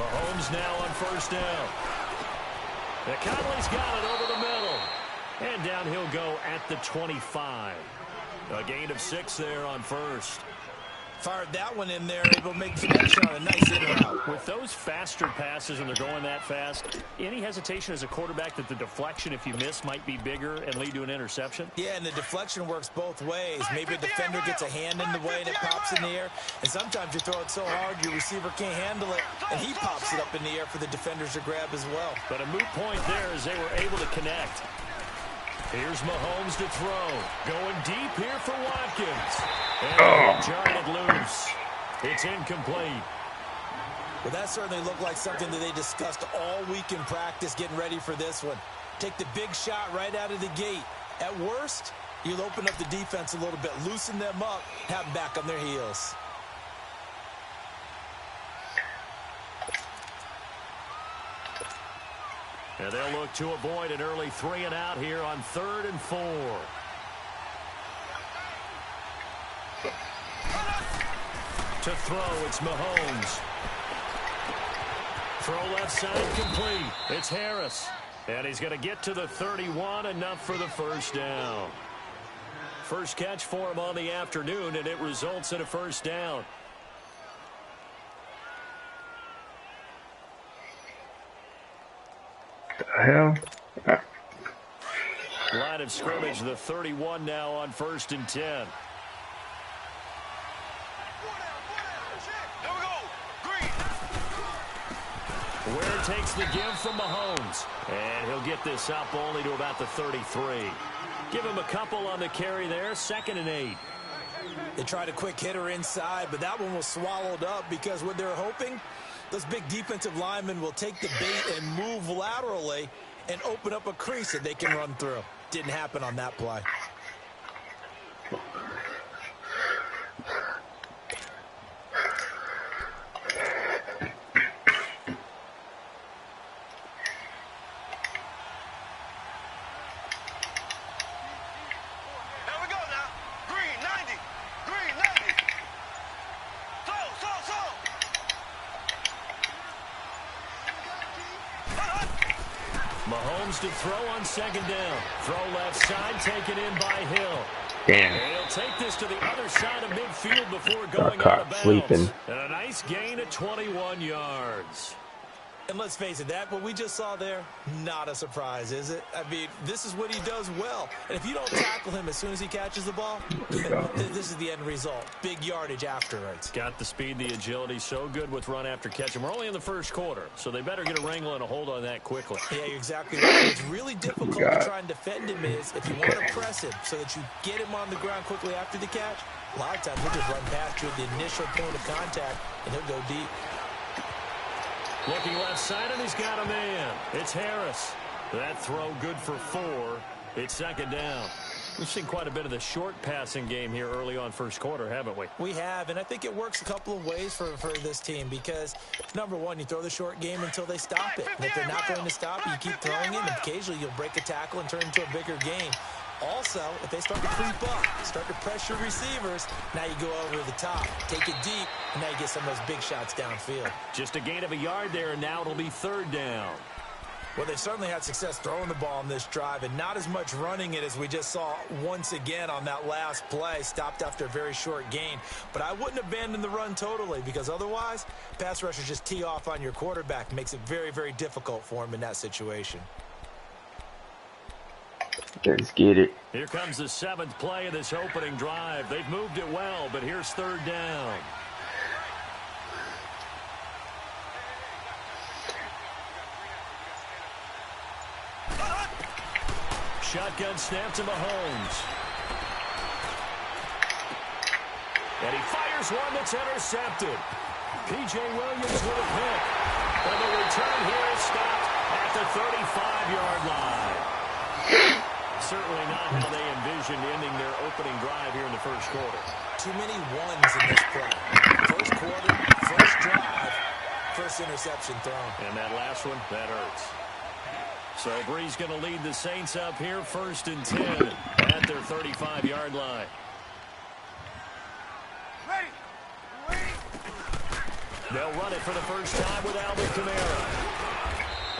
Mahomes now on first down. The Conley's got it over the middle. And down he'll go at the 25. A gain of 6 there on first. Fired that one in there, able to make the connection on a nice in route. With those faster passes and they're going that fast, any hesitation as a quarterback that the deflection, if you miss, might be bigger and lead to an interception? Yeah, and the deflection works both ways. Maybe a defender gets a hand in the way and it pops in the air. And sometimes you throw it so hard your receiver can't handle it, and he pops it up in the air for the defenders to grab as well. But a moot point there as they were able to connect. Here's Mahomes to throw. Going deep here for Watkins. And jarred it loose. It's incomplete. Well, that certainly looked like something that they discussed all week in practice getting ready for this one. Take the big shot right out of the gate. At worst, you'll open up the defense a little bit, loosen them up, have them back on their heels. And they'll look to avoid an early 3 and out here on 3rd and 4. To throw, it's Mahomes. Throw left side complete. It's Harris. And he's going to get to the 31, enough for the first down. First catch for him on the afternoon, and it results in a first down. The hell? Line of scrimmage, the 31 now on 1st and 10. Ware takes the give from Mahomes. And he'll get this up only to about the 33. Give him a couple on the carry there, 2nd and 8. They tried a quick hitter inside, but that one was swallowed up because what they're hoping, those big defensive linemen will take the bait and move laterally and open up a crease that they can run through. Didn't happen on that play. Mahomes to throw on 2nd down. Throw left side, taken in by Hill. Damn. And he'll take this to the other side of midfield before going Got out of bounds. sleeping. And a nice gain of 21 yards. And let's face it, that what we just saw there, not a surprise, is it? I mean, this is what he does well. And if you don't tackle him as soon as he catches the ball, this is the end result. Big yardage afterwards. Got the speed, the agility, so good with run after catch. And we're only in the first quarter, so they better get a wrangle and a hold on that quickly. Yeah, you're exactly right. What's really difficult to try and defend him is if you want to press him so that you get him on the ground quickly after the catch, a lot of times he'll just run past you at the initial point of contact, and he'll go deep. Looking left side, and he's got a man. It's Harris. That throw good for 4. It's 2nd down. We've seen quite a bit of the short passing game here early on first quarter, haven't we? We have, and I think it works a couple of ways for this team because, number one, you throw the short game until they stop it. And if they're not going to stop it, you keep throwing it, and occasionally you'll break a tackle and turn it into a bigger game. Also, if they start to creep up, start to pressure receivers, now you go over the top, take it deep, and now you get some of those big shots downfield. Just a gain of a yard there, and now it'll be 3rd down. Well, they certainly had success throwing the ball on this drive and not as much running it as we just saw once again on that last play, stopped after a very short gain. But I wouldn't abandon the run totally because otherwise, pass rushers just tee off on your quarterback. Makes it very, very difficult for him in that situation. Let's get it. Here comes the 7th play of this opening drive. They've moved it well, but here's 3rd down. Shotgun snap to Mahomes. And he fires one that's intercepted. P.J. Williams with a pick. And the return here is stopped at the 35-yard line. Certainly not how they envisioned ending their opening drive here in the first quarter. Too many ones in this play. First quarter, first drive, first interception thrown. And that last one, that hurts. So Bree's going to lead the Saints up here, 1st and 10 at their 35-yard line. They'll run it for the first time with Alvin Kamara.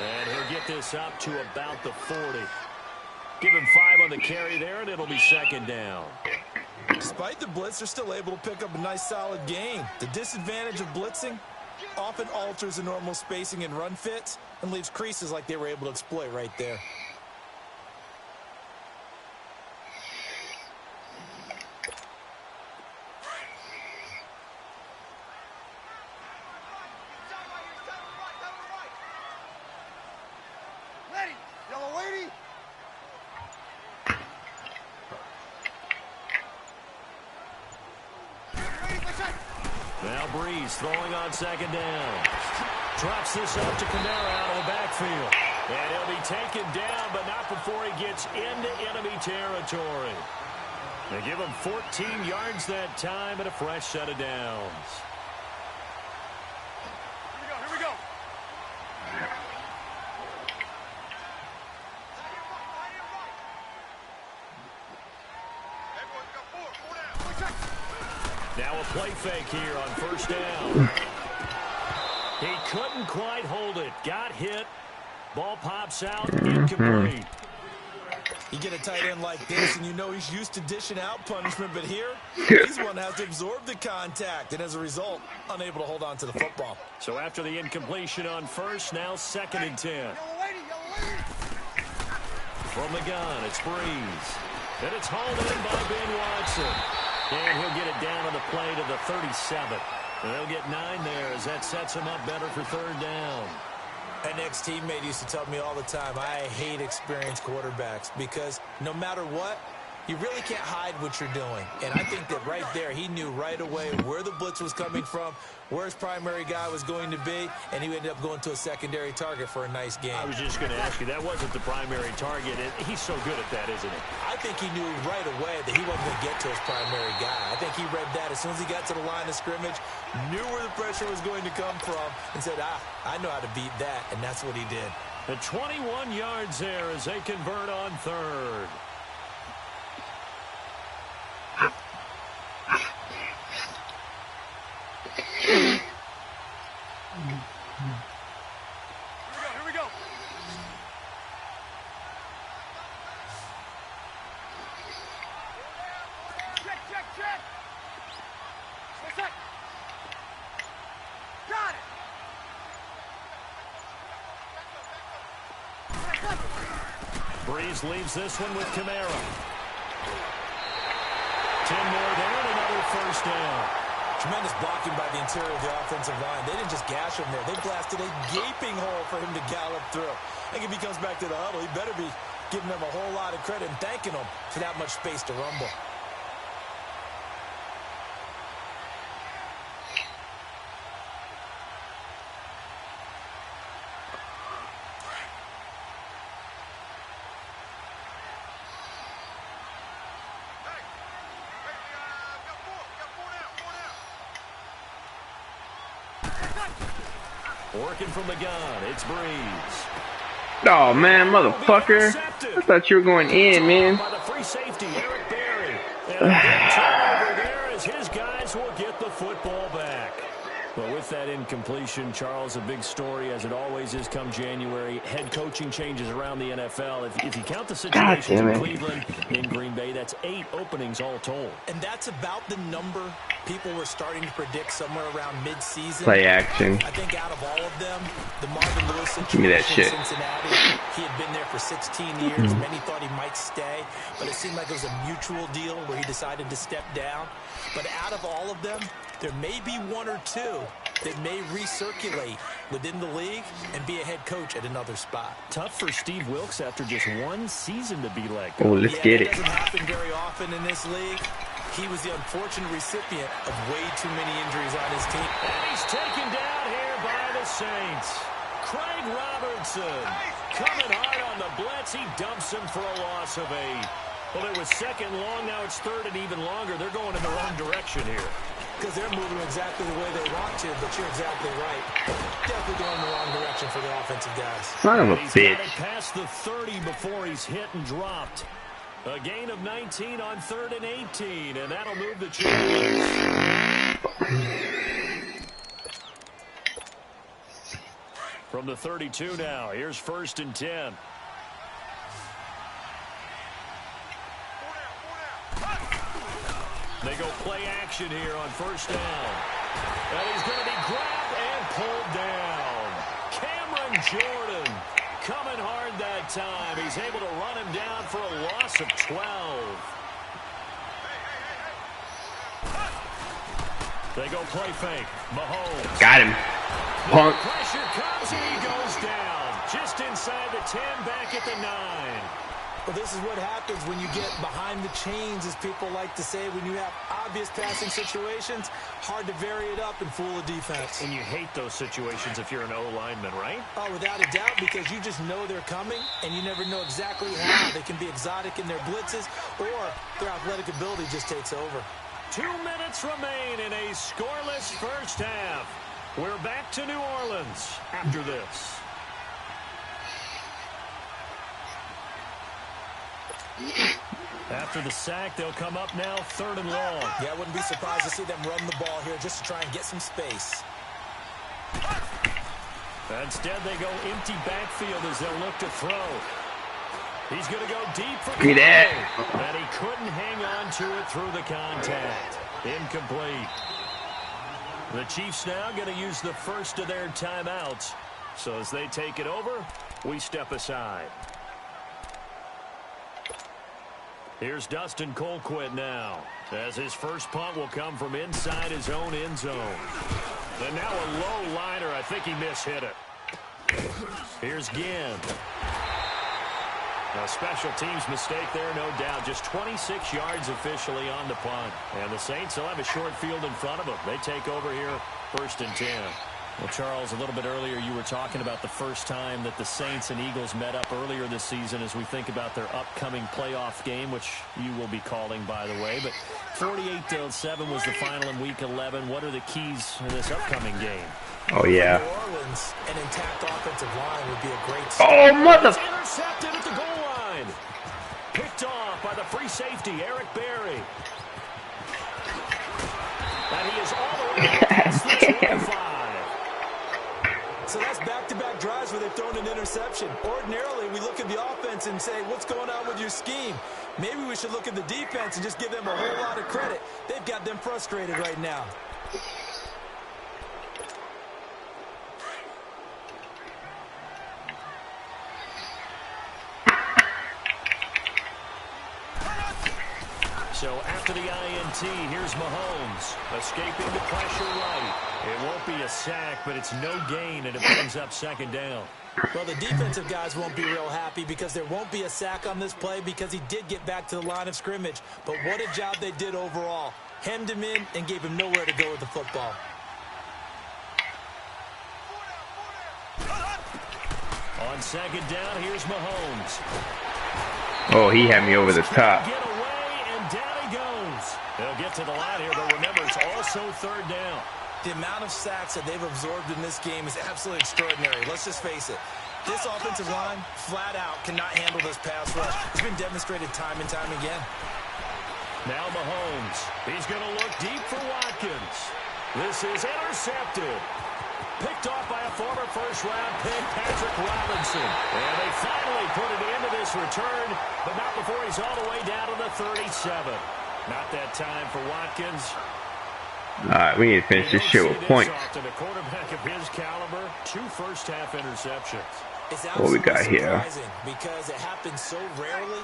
And he'll get this up to about the 40. Give him 5 on the carry there, and it'll be second down. Despite the blitz, they're still able to pick up a nice, solid gain. The disadvantage of blitzing often alters the normal spacing and run fits and leaves creases like they were able to exploit right there. Now Breeze throwing on second down. Drops this up to Kamara out of the backfield. And he'll be taken down, but not before he gets into enemy territory. They give him 14 yards that time and a fresh set of downs. Here we go. Now a play fake here on first down. He couldn't quite hold it. Got hit. Ball pops out. Incomplete. You get a tight end like this, and you know he's used to dishing out punishment, but here, he's one that has to absorb the contact, and as a result, unable to hold on to the football. So after the incompletion on first, now 2nd and 10. From the gun, it's Breeze. And it's hauled in by Ben Watson. And he'll get it down on the play to the 37. And they'll get 9 there as that sets him up better for 3rd down. An ex-teammate used to tell me all the time, I hate experienced quarterbacks because no matter what, you really can't hide what you're doing. And I think that right there, he knew right away where the blitz was coming from, where his primary guy was going to be, and he ended up going to a secondary target for a nice game. I was just going to ask you, that wasn't the primary target. He's so good at that, isn't he? I think he knew right away that he wasn't going to get to his primary guy. I think he read that as soon as he got to the line of scrimmage, knew where the pressure was going to come from, and said, I know how to beat that, and that's what he did. The 21 yards there as they convert on 3rd. Here we go. Check. What's that? Got it. Breeze leaves this one with Kamara. 10 more there and another first down. Tremendous blocking by the interior of the offensive line. They didn't just gash him there. They blasted a gaping hole for him to gallop through. I think if he comes back to the huddle, he better be giving them a whole lot of credit and thanking them for that much space to rumble. Working from the gun, it's Breeze. Oh man, motherfucker! I thought you were going in, man. By the free safety, Eric Berry. And a big turnover there as his guys will get the football back. Well, with that incompletion, Charles, a big story, as it always is come January. Head coaching changes around the NFL. If you count the situations in Cleveland, in Green Bay, that's 8 openings all told. And that's about the number people were starting to predict somewhere around mid-season. Play action. I think out of all of them, the Marvin Lewis Give me that situation shit. in Cincinnati, he had been there for 16 years. Many thought he might stay, but it seemed like it was a mutual deal where he decided to step down. But out of all of them, there may be 1 or 2 that may recirculate within the league and be a head coach at another spot. Tough for Steve Wilkes after just 1 season to be let go. Oh, let's get it. That doesn't happen very often in this league. He was the unfortunate recipient of way too many injuries on his team. And he's taken down here by the Saints. Craig Robertson coming hard on the blitz. He dumps him for a loss of 8. Well, it was 2nd long. Now it's 3rd and even longer. They're going in the wrong direction here. Because they're moving exactly the way they want to, but you're exactly right. Definitely going in the wrong direction for the offensive guys. Son of a He's bitch. got it past the 30 before he's hit and dropped. A gain of 19 on 3rd and 18, and that'll move the chains. From the 32 now, here's 1st and 10. They go play action here on 1st down. And he's going to be grabbed and pulled down. Cameron Jordan coming hard that time. He's able to run him down for a loss of 12. They go play fake. Mahomes. Got him. Punk. Pressure comes and he goes down. Just inside the 10, back at the 9. Well, this is what happens when you get behind the chains, as people like to say. When you have obvious passing situations, hard to vary it up and fool a defense. And you hate those situations if you're an O-lineman, right? Oh, without a doubt, because you just know they're coming, and you never know exactly how. They can be exotic in their blitzes, or their athletic ability just takes over. 2 minutes remain in a scoreless first half. We're back to New Orleans after this. After the sack, they'll come up now 3rd and long. Yeah, I wouldn't be surprised to see them run the ball here just to try and get some space. Instead, they go empty backfield as they'll look to throw. He's going to go deep for Get that. and he couldn't hang on to it through the contact. Incomplete. The Chiefs now going to use the first of their timeouts. So as they take it over, we step aside. Here's Dustin Colquitt now, as his first punt will come from inside his own end zone. And now a low liner. I think he mishit it. Here's Ginn. A special teams mistake there, no doubt. Just 26 yards officially on the punt. And the Saints will have a short field in front of them. They take over here 1st and 10. Well, Charles, a little bit earlier you were talking about the first time that the Saints and Eagles met up earlier this season as we think about their upcoming playoff game, which you will be calling, by the way. But 48-7 was the final in Week 11. What are the keys in this upcoming game? Oh, yeah. For New Orleans, an intact offensive line would be a great start. Oh, mother... Intercepted at the goal line. Picked off by the free safety, Eric Berry. And he is all the way past the 25. So that's back-to-back drives where they've thrown an interception. Ordinarily, we look at the offense and say, what's going on with your scheme? Maybe we should look at the defense and just give them a whole lot of credit. They've got them frustrated right now. So after the INT, here's Mahomes escaping the pressure right. It won't be a sack, but it's no gain, and it brings up 2nd down. Well, the defensive guys won't be real happy because there won't be a sack on this play because he did get back to the line of scrimmage. But what a job they did overall. Hemmed him in and gave him nowhere to go with the football. On 2nd down, here's Mahomes. Oh, he had me over the top. Get away, and down he goes. They'll get to the line here, but remember, it's also 3rd down. The amount of sacks that they've absorbed in this game is absolutely extraordinary. Let's just face it. This offensive line, flat out, cannot handle this pass rush. It's been demonstrated time and time again. Now Mahomes. He's going to look deep for Watkins. This is intercepted. Picked off by a former first-round pick, Patrick Robinson. And they finally put it into this return, but not before he's all the way down to the 37. Not that time for Watkins. All right, we need to finish this shit with points. To the quarterback of his caliber, 2 first-half interceptions. It's What we got here? Because it happens so rarely.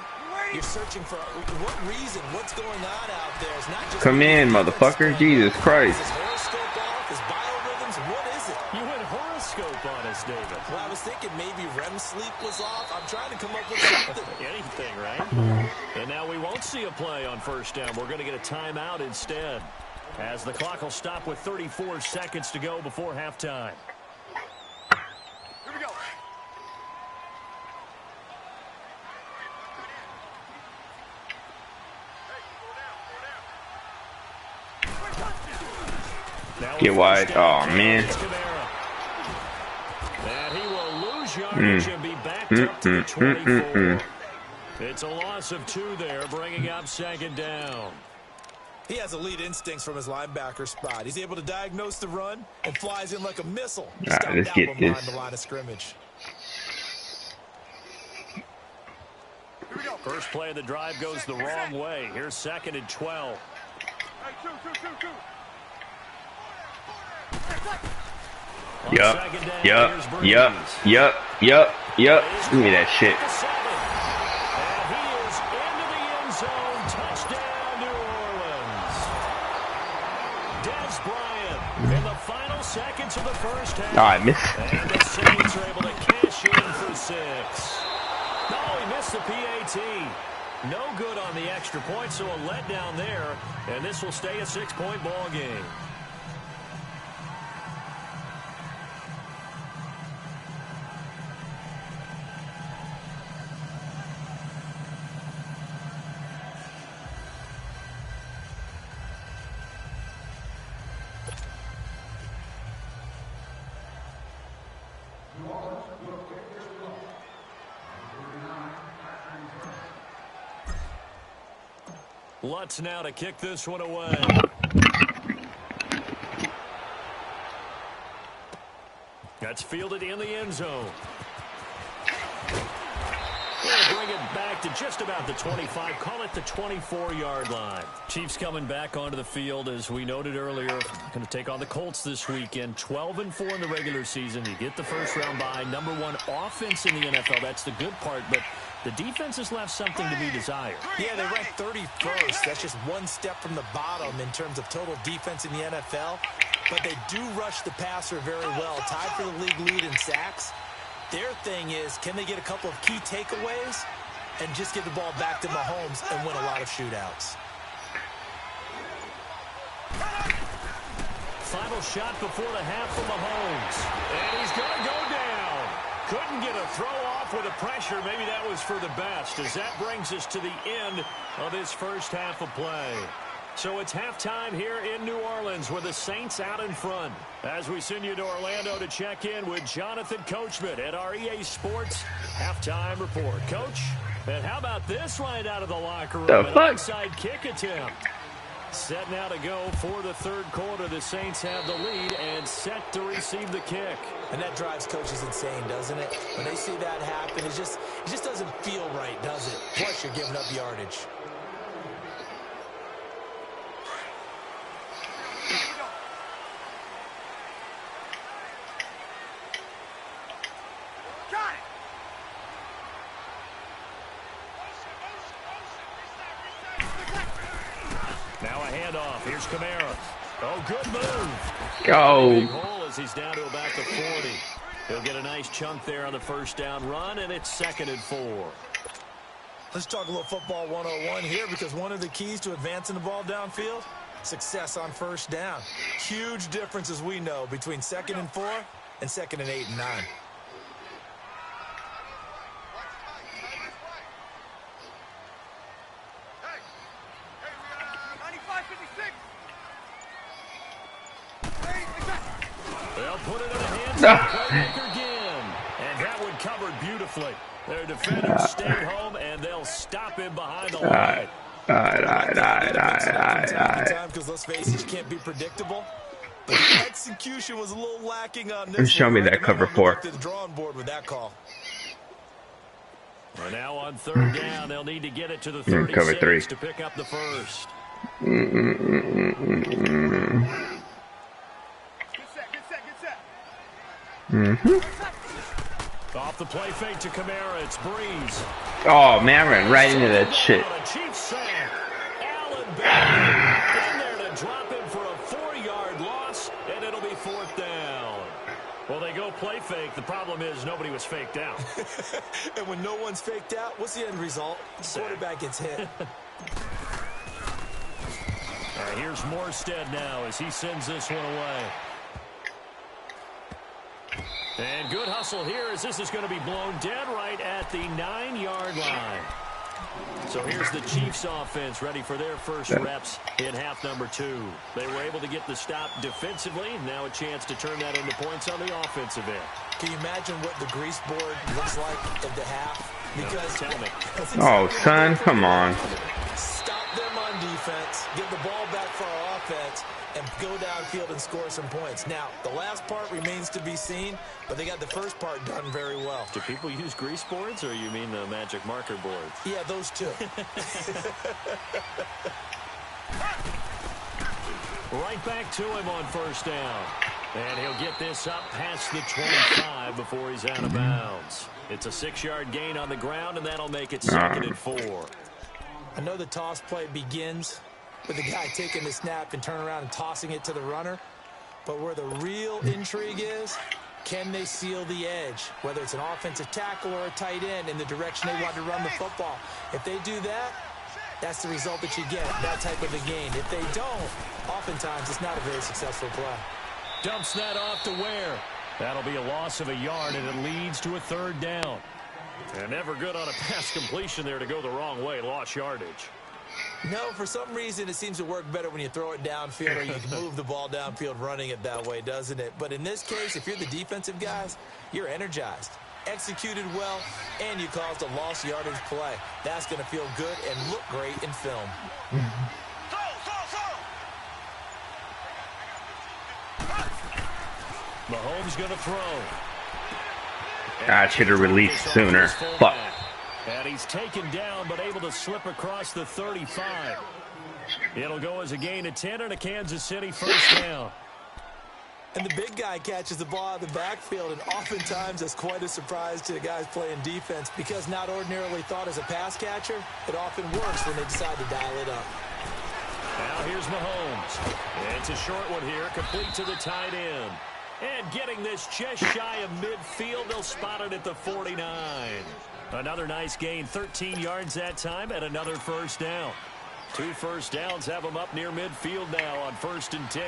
You're searching for what reason, what's going on out there. It's not just Come in, motherfucker. Jesus Christ. Is his horoscope off? His biorhythms? What is it? You went horoscope on us, David. Well, I was thinking maybe REM sleep was off. I'm trying to come up with something. Anything, right? And now we won't see a play on 1st down. We're going to get a timeout instead, as the clock will stop with 34 seconds to go before halftime. Here we go. Now Get wide. Oh, man. And he will lose yardage and be backed up to the 24. It's a loss of 2 there, bringing up 2nd down. He has elite instincts from his linebacker spot. He's able to diagnose the run and flies in like a missile. Alright, let's get Behind this. the line of scrimmage. Here we go. First play of the drive goes the wrong way. Here's 2nd and 12. Hey, two. On Yup, second down, yup, here's yup, Breeze. yup. Give me that shit. And he is into the end zone. Touchdown, New Orleans. Des Bryant in the final seconds of the first half. Oh, I missed. And the Saints are able to cash in for 6. No, he missed the PAT. No good on the extra point, so a letdown there. And this will stay a 6-point ball game. Lutz now to kick this one away. That's fielded in the end zone. We'll bring it back to just about the 25. Call it the 24-yard line. Chiefs coming back onto the field, as we noted earlier. Going to take on the Colts this weekend. 12-4 in the regular season. You get the first-round bye. #1 offense in the NFL. That's the good part, but the defense has left something to be desired. Yeah, they rank 31st. That's just one step from the bottom in terms of total defense in the NFL. But they do rush the passer very well. Tied for the league lead in sacks. Their thing is, can they get a couple of key takeaways and just get the ball back to Mahomes and win a lot of shootouts? Final shot before the half for Mahomes. And he's going to go down. Couldn't get a throw off with the pressure. Maybe that was for the best, as that brings us to the end of this first half of play. So it's halftime here in New Orleans with the Saints out in front. As we send you to Orlando to check in with Jonathan Coachman at our EA Sports Halftime Report. Coach, and how about this right out of the locker room? An onside kick attempt. Set now to go for the third quarter. The Saints have the lead and set to receive the kick. And that drives coaches insane, doesn't it? When they see that happen, it just doesn't feel right, does it? Plus, you're giving up yardage. Now a handoff. Here's Kamara. Oh, good move. Go. Big hole as he's down to about the 40. He'll get a nice chunk there on the first down run, and it's 2nd and 4. Let's talk a little football 101 here, because one of the keys to advancing the ball downfield, success on first down. Huge difference, as we know, between 2nd and 4 and 2nd and 8 and 9. They'll put it in the hands of the playmaker again. And that one covered beautifully. Their defenders stayed home, and they'll stop him behind the line. All right. Because let's face it, you can't be predictable. But the execution was a little lacking on this. Show me that cover 4. To the drawing board with that call. And now on third down, they'll need to get it to the 36 cover 3 to pick up the first. Off the play fake to Kamara, it's Breeze. Oh man, I ran right into that shit. Chiefs sack. Allen Bailey in there to drop him for a 4-yard loss, and it'll be 4th down. Well, they go play fake. The problem is nobody was faked out. And when no one's faked out, what's the end result? The quarterback gets hit. All right, here's Morstead now as he sends this one away. And good hustle here as this is going to be blown dead right at the 9-yard line. So here's the Chiefs offense ready for their first reps in half number 2. They were able to get the stop defensively. Now a chance to turn that into points on the offensive end. Can you imagine what the grease board looks like at the half? Because tell me. Oh, son, come on. Stop them on on defense, give the ball back for our offense, and go downfield and score some points. Now, the last part remains to be seen, but they got the first part done very well. Do people use grease boards, or you mean the magic marker boards? Yeah, those two. Right back to him on first down. And he'll get this up past the 25 before he's out of bounds. It's a 6-yard gain on the ground, and that'll make it 2nd and 4. I know the toss play begins with the guy taking the snap and turning around and tossing it to the runner. But where the real intrigue is, can they seal the edge? Whether it's an offensive tackle or a tight end in the direction they want to run the football. If they do that, that's the result that you get, that type of a gain. If they don't, oftentimes it's not a very successful play. Dumps that off to Ware. That'll be a loss of a yard, and it leads to a 3rd down. And never good on a pass completion there to go the wrong way. Lost yardage. No, for some reason, it seems to work better when you throw it downfield or you can move the ball downfield running it that way, doesn't it? But in this case, if you're the defensive guys, you're energized, executed well, and you caused a lost yardage play. That's going to feel good and look great in film. Mahomes going to throw. I should have released sooner. Fuck. And he's taken down, but able to slip across the 35. It'll go as a gain of 10 and a Kansas City first down. And the big guy catches the ball out of the backfield, and oftentimes that's quite a surprise to the guys playing defense because not ordinarily thought as a pass catcher, it often works when they decide to dial it up. Now here's Mahomes. It's a short one here, complete to the tight end. And getting this just shy of midfield, they'll spot it at the 49. Another nice gain, 13 yards that time, and another first down. 2 first downs have them up near midfield now on 1st and 10.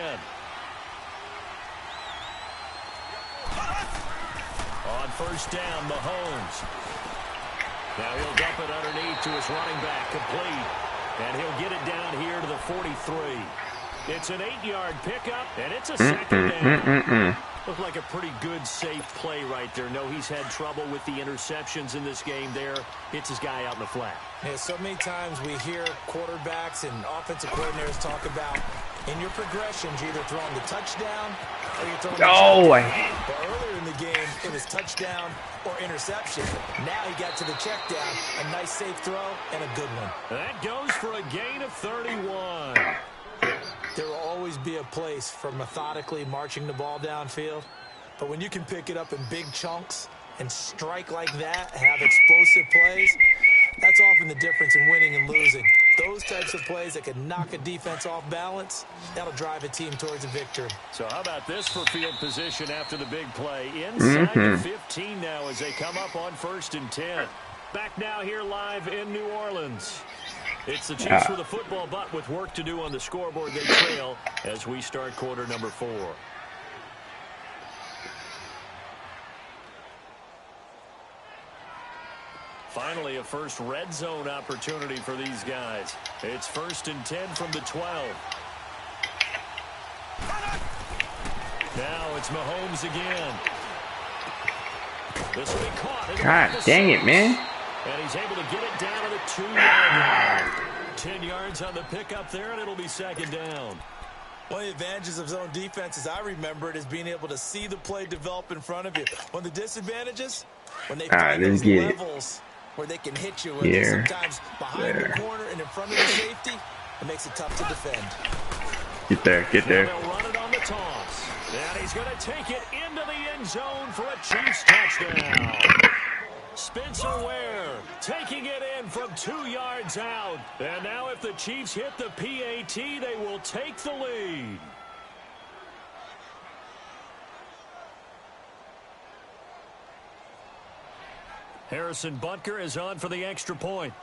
On first down, Mahomes. Now he'll dump it underneath to his running back, complete. And he'll get it down here to the 43. It's an 8-yard pickup, and it's a 2nd down. Looked like a pretty good, safe play right there. No, he's had trouble with the interceptions in this game there. Hits his guy out in the flat. Yeah, so many times we hear quarterbacks and offensive coordinators talk about in your progressions, you're either throwing the touchdown or you're throwing the touchdown. But earlier in the game, it was touchdown or interception. Now he got to the check down, a nice safe throw, and a good one. That goes for a gain of 31. There will always be a place for methodically marching the ball downfield. But when you can pick it up in big chunks and strike like that, have explosive plays, that's often the difference in winning and losing. Those types of plays that can knock a defense off balance, that'll drive a team towards a victory. So how about this for field position after the big play? Inside the 15 now as they come up on 1st and 10. Back now here live in New Orleans. It's the Chiefs with a football, but with work to do on the scoreboard, they trail as we start quarter number 4. Finally, a first red zone opportunity for these guys. It's 1st and 10 from the 12. Now it's Mahomes again. This will be caught. God dang it, man. And he's able to get it down to the 2-yard line. 10 yards on the pickup there, and it'll be 2nd down. One of the advantages of zone defense, as I remember it, is being able to see the play develop in front of you. One of the disadvantages, when they find those levels where they can hit you, sometimes behind the corner and in front of the safety, it makes it tough to defend. Get there, get there. They'll run it on the toss. And he's going to take it into the end zone for a Chiefs touchdown. Spencer Ware taking it in from 2 yards out. And now if the Chiefs hit the PAT, they will take the lead. Harrison Butker is on for the extra point.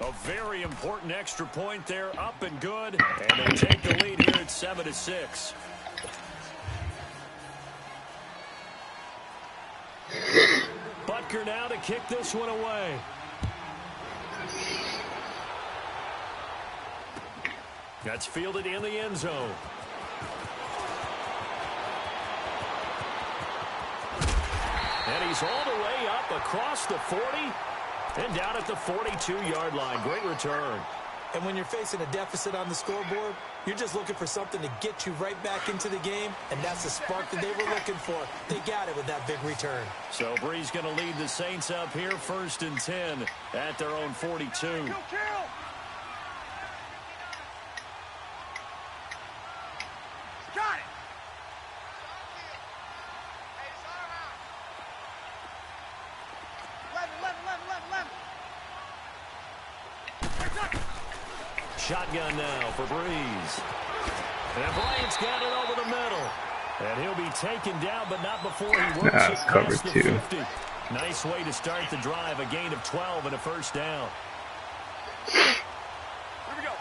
A very important extra point there, up and good. And they take the lead here at 7-6. Butker now to kick this one away. That's fielded in the end zone. And he's all the way up across the 40. And down at the 42-yard line. Great return. And when you're facing a deficit on the scoreboard, you're just looking for something to get you right back into the game, and that's the spark that they were looking for. They got it with that big return. So Bree's going to lead the Saints up here 1st and 10 at their own 42. Kill, kill. Got it. Shotgun now for Breeze. And Bryant's got it over the middle. And he'll be taken down, but not before he works it past the 50. Nice way to start the drive. A gain of 12 and a first down. Here we go.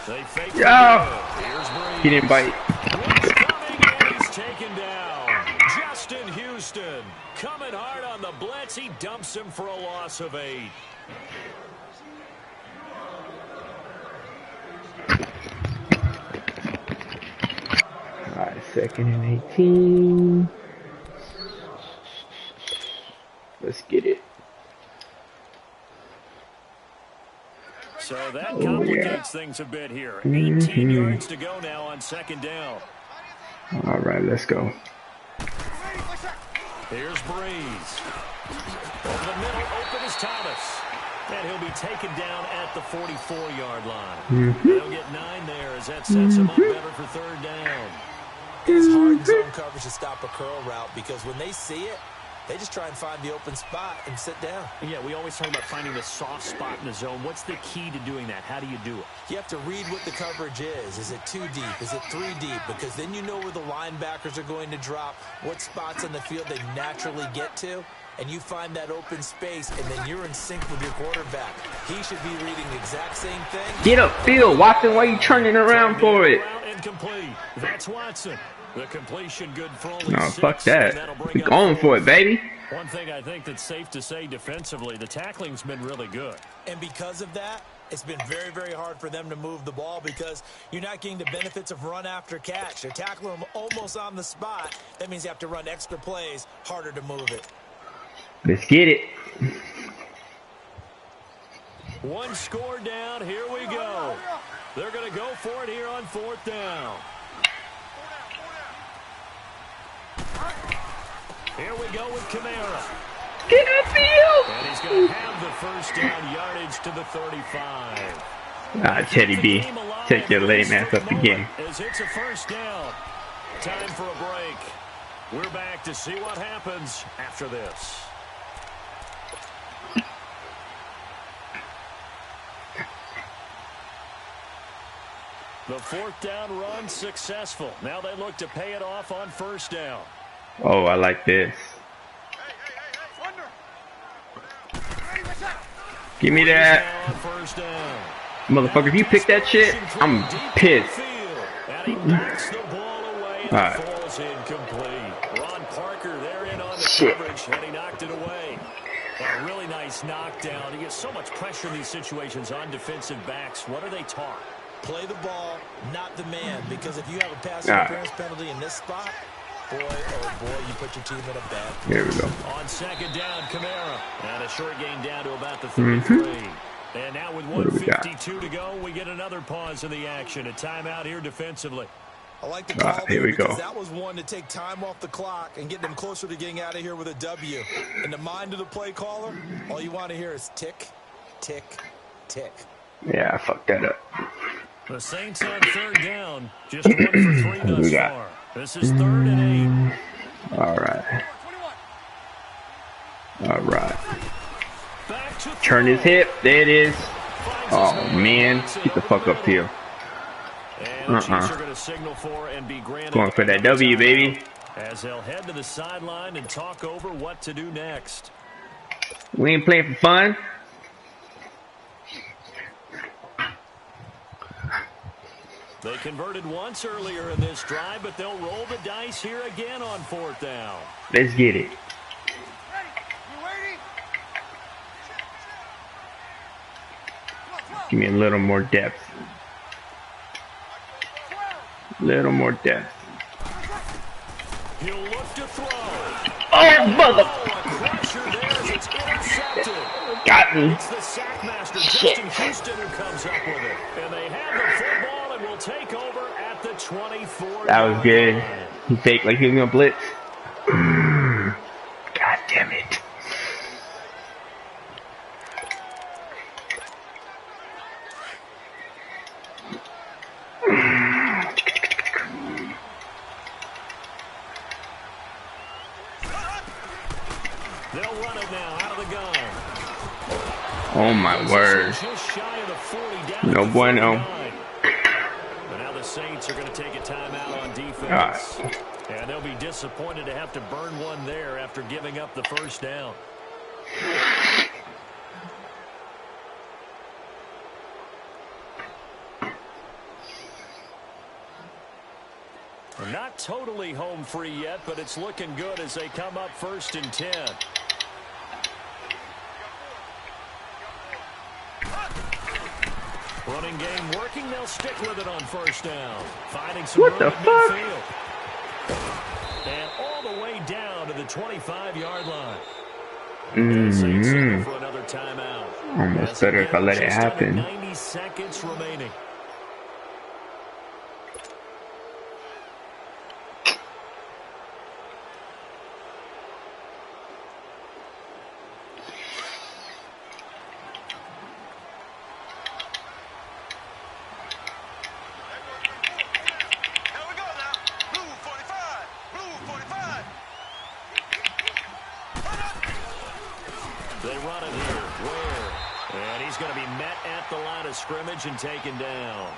They fake Yo! He didn't bite. He's taken down. Justin Houston coming hard on the blitz. He dumps him for a loss of 8. Alright, 2nd and 18. Let's get it. So that complicates things a bit here. 18 yards to go now on 2nd down. All right, let's go. Here's Breeze. Over the middle, open is Thomas. And he'll be taken down at the 44-yard line. They'll get 9 there as that sets him up better for 3rd down. It's hard in zone coverage to stop a curl route because when they see it, they just try and find the open spot and sit down. Yeah, we always talk about finding the soft spot in the zone. What's the key to doing that? How do you do it? You have to read what the coverage is. Is it 2 deep? Is it 3 deep? Because then you know where the linebackers are going to drop, what spots on the field they naturally get to, and you find that open space, and then you're in sync with your quarterback. He should be reading the exact same thing. Get upfield, Watson. Why are you turning around for it? Incomplete. That's Watson. The completion good for only No, 6, fuck that. We going for it, baby. One thing I think that's safe to say defensively, the tackling's been really good. And because of that, it's been very, very hard for them to move the ball because you're not getting the benefits of run after catch. They're tackling them almost on the spot. That means you have to run extra plays, harder to move it. Let's get it. One score down. Here we go. They're going to go for it here on 4th down. Here we go with Kamara. Get upfield. And he's going to have the first down yardage to the 35. Ah, Teddy B. Take your lame ass up the game. As it's a first down. Time for a break. We're back to see what happens after this. The 4th down run successful. Now they look to pay it off on 1st down. Oh, I like this. Give me that. Motherfucker, if you pick that shit, I'm pissed. And he knocks the ball away and Alright. falls incomplete. Ron Parker there in on the Shit. coverage, and he knocked it away. A really nice knockdown. He gets so much pressure in these situations on defensive backs. What are they taught? Play the ball, not the man, because if you have a pass interference penalty in this spot, boy, oh boy, you put your team in a bad position. Here we go. On 2nd down, Kamara. And a short gain down to about the 33. And now with What do we got? 1:52 to go, we get another pause in the action. A timeout here defensively. I like the call here we go. because that was one to take time off the clock and get them closer to getting out of here with a W. In the mind of the play caller, all you want to hear is tick, tick, tick. Yeah, I fucked that up. The Saints on 3rd down. Just 1 for 3 What we thus got? far. This is 3rd and 8. All right. All right. Back to Turn his throw. hip. There it is. Finds Oh, his man. man. Gets it Get the over fuck the up middle. here. And the Chiefs are going to signal for and be granted Going for that another W, timeout baby. as they'll head to the sideline and talk over what to do next. We ain't playing for fun. They converted once earlier in this drive, but they'll roll the dice here again on 4th down. Let's get it. Give me a little more depth. Little more depth. He'll look to throw. Oh, mother! Oh, a crusher there as it's intercepted. Got me. It's the sackmaster, Shit. Justin Houston, who comes up with it. And they have the football and will take over at the 24. That was good. He faked like he was gonna blitz. God damn it. They'll run it now out of the gun. Oh my word. Just shy of the 40, down No to the bueno. 39. But now the Saints are going to take a timeout on defense. God. And they'll be disappointed to have to burn one there after giving up the first down. They're not totally home free yet, but it's looking good as they come up 1st and 10. Running game working. They'll stick with it on 1st down. Finding some What the room at fuck? midfield. And all the way down to the 25-yard line. Saints looking for another timeout. Almost better if I let it Just under happen. 90 seconds remaining. Here we go now. Blue 45. Blue 45. They run it here. Where? And he's going to be met at the line of scrimmage and taken down.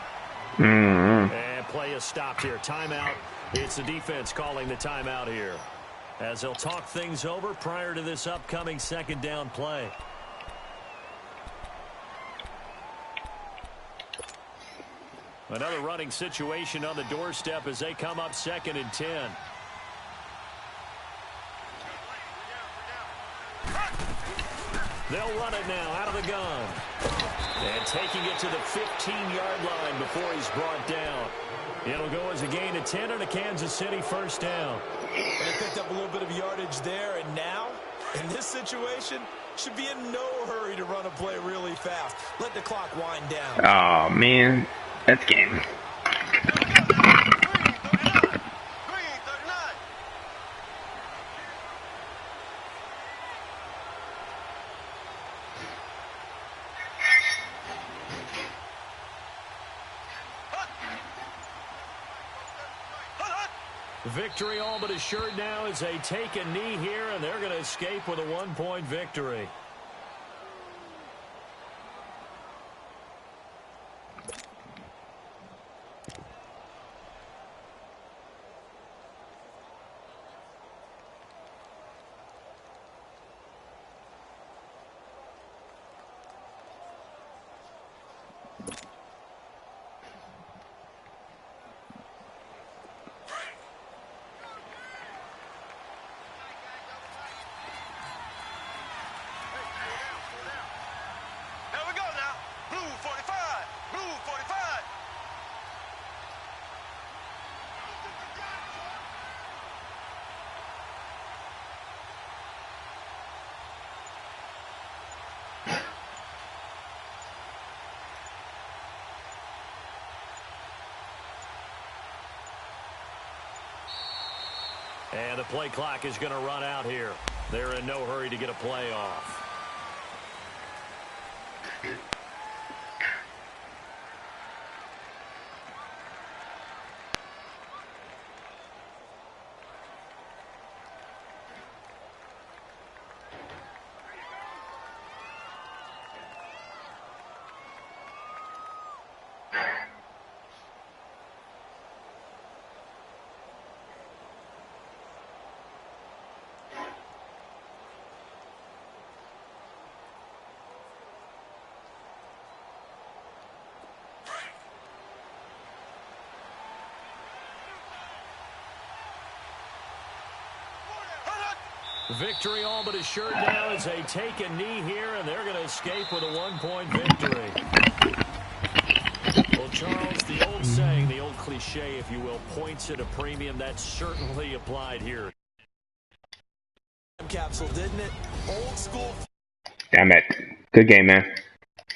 And play is stopped here. Timeout. It's the defense calling the timeout here, as they'll talk things over prior to this upcoming 2nd down play. Another running situation on the doorstep as they come up 2nd and 10. They'll run it now out of the gun. And taking it to the 15-yard line before he's brought down. It'll go as a gain of 10 and a Kansas City 1st down. They picked up a little bit of yardage there, and now, in this situation, should be in no hurry to run a play really fast. Let the clock wind down. Oh man, that's game. Green 39. Victory all but assured now as they take a knee here, and they're going to escape with a 1-point victory. Here we go now. Blue 45. Blue 45. And the play clock is going to run out here. They're in no hurry to get a play off. Victory all but assured now as they take a knee here, and they're going to escape with a 1-point victory. We'll Charles, the old saying, the old cliche, if you will, points at a premium. That's certainly applied here. Capsule, didn't it? Old school. Damn it. Good game, man.